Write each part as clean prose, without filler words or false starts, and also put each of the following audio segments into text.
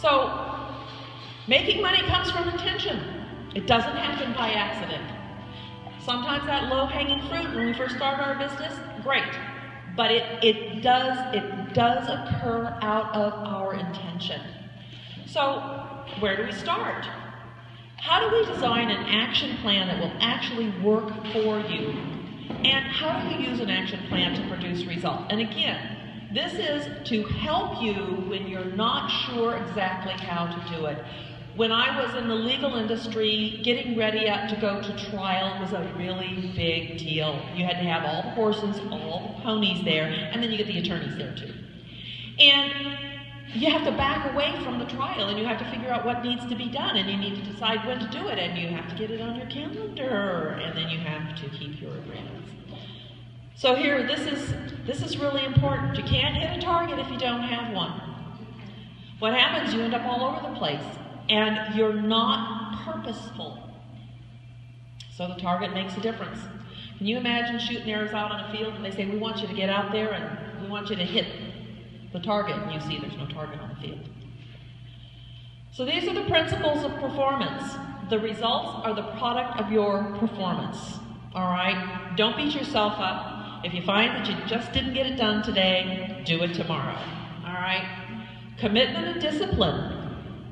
So, making money comes from intention. It doesn't happen by accident. Sometimes that low-hanging fruit when we first start our business, great. But it does occur out of our intention. So, where do we start? How do we design an action plan that will actually work for you? And how do you use an action plan to produce results? And again, this is to help you when you're not sure exactly how to do it. When I was in the legal industry, getting ready to go to trial was a really big deal. You had to have all the horses, all the ponies there, and then you get the attorneys there too. And you have to back away from the trial, and you have to figure out what needs to be done, and you need to decide when to do it, and you have to get it on your calendar, and then you have to keep your agreements. So here, this is really important. You can't hit a target if you don't have one. What happens, you end up all over the place, and you're not purposeful. So the target makes a difference. Can you imagine shooting arrows out on a field, and they say, we want you to get out there, and we want you to hit the target, and you see there's no target on the field. So these are the principles of performance. The results are the product of your performance. All right? Don't beat yourself up. If you find that you just didn't get it done today, do it tomorrow. All right? Commitment and discipline.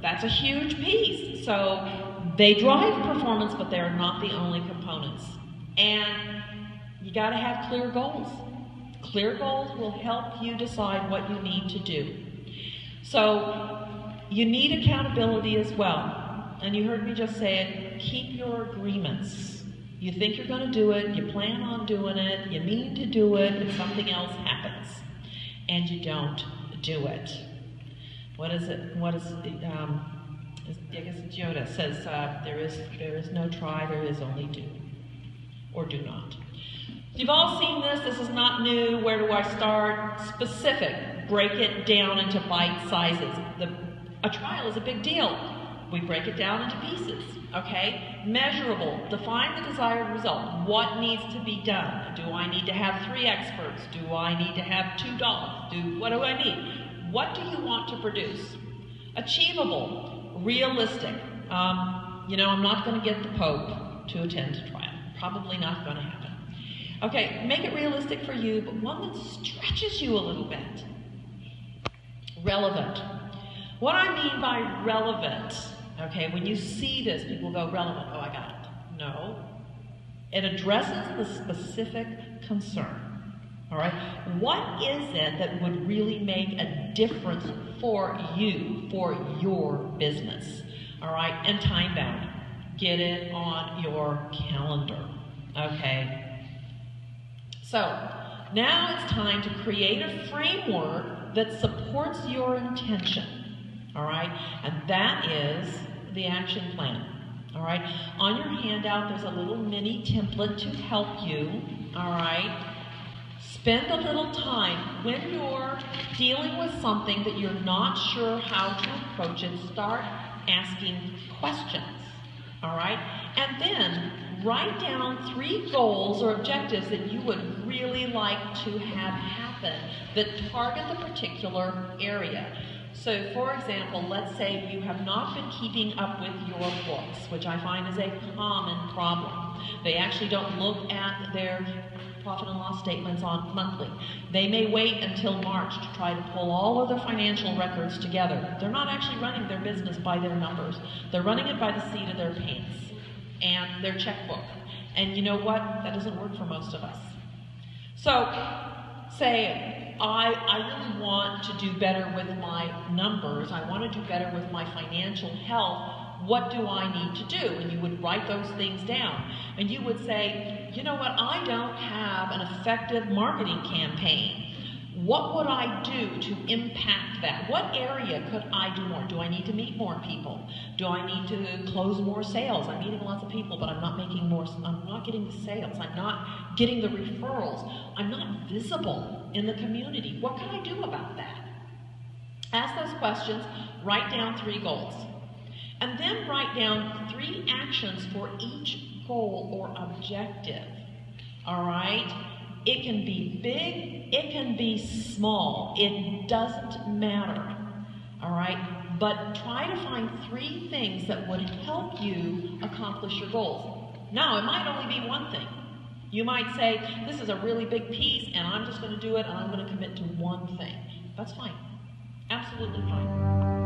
That's a huge piece. So they drive performance, but they're not the only components. And you got to have clear goals. Clear goals will help you decide what you need to do. So you need accountability as well. And you heard me just say it, keep your agreements. You think you're going to do it, you plan on doing it, you mean to do it, and something else happens. And you don't do it. What is it? I guess it's Yoda says, there is no try, there is only do. Or do not. You've all seen this. This is not new. Where do I start? Specific. Break it down into bite sizes. A trial is a big deal. We break it down into pieces. Okay? Measurable. Define the desired result. What needs to be done? Do I need to have 3 experts? Do I need to have 2 dogs? What do I need? What do you want to produce? Achievable. Realistic. I'm not going to get the Pope to attend a trial. Probably not going to happen. Okay, make it realistic for you, but one that stretches you a little bit. Relevant. What I mean by relevant, okay, when you see this, people go, relevant, oh, I got it. No. It addresses the specific concern, all right? What is it that would really make a difference for you, for your business, all right? And time bound. Get it on your calendar, okay? So, now it's time to create a framework that supports your intention, all right? And that is the action plan, all right? On your handout, there's a little mini template to help you, all right? Spend a little time when you're dealing with something that you're not sure how to approach it, start asking questions, all right? And then write down 3 goals or objectives that you would really like to have happen that target the particular area. So, for example, let's say you have not been keeping up with your books, which I find is a common problem. They actually don't look at their profit and loss statements on monthly. They may wait until March to try to pull all of their financial records together. They're not actually running their business by their numbers. They're running it by the seat of their pants and their checkbook. And you know what? That doesn't work for most of us. So, say, I really want to do better with my numbers. I want to do better with my financial health. What do I need to do? And you would write those things down. And you would say, you know what? I don't have an effective marketing campaign. What would I do to impact that? What area could I do more? Do I need to meet more people? Do I need to close more sales? I'm meeting lots of people, but I'm not making more, I'm not getting the sales. I'm not getting the referrals. I'm not visible in the community. What can I do about that? Ask those questions, write down 3 goals. And then write down 3 actions for each goal or objective. All right? It can be big, it can be small. It doesn't matter. All right? but try to find 3 things that would help you accomplish your goals. Now, it might only be one thing. You might say, this is a really big piece, and I'm just going to do it, and I'm going to commit to one thing. That's fine. Absolutely fine.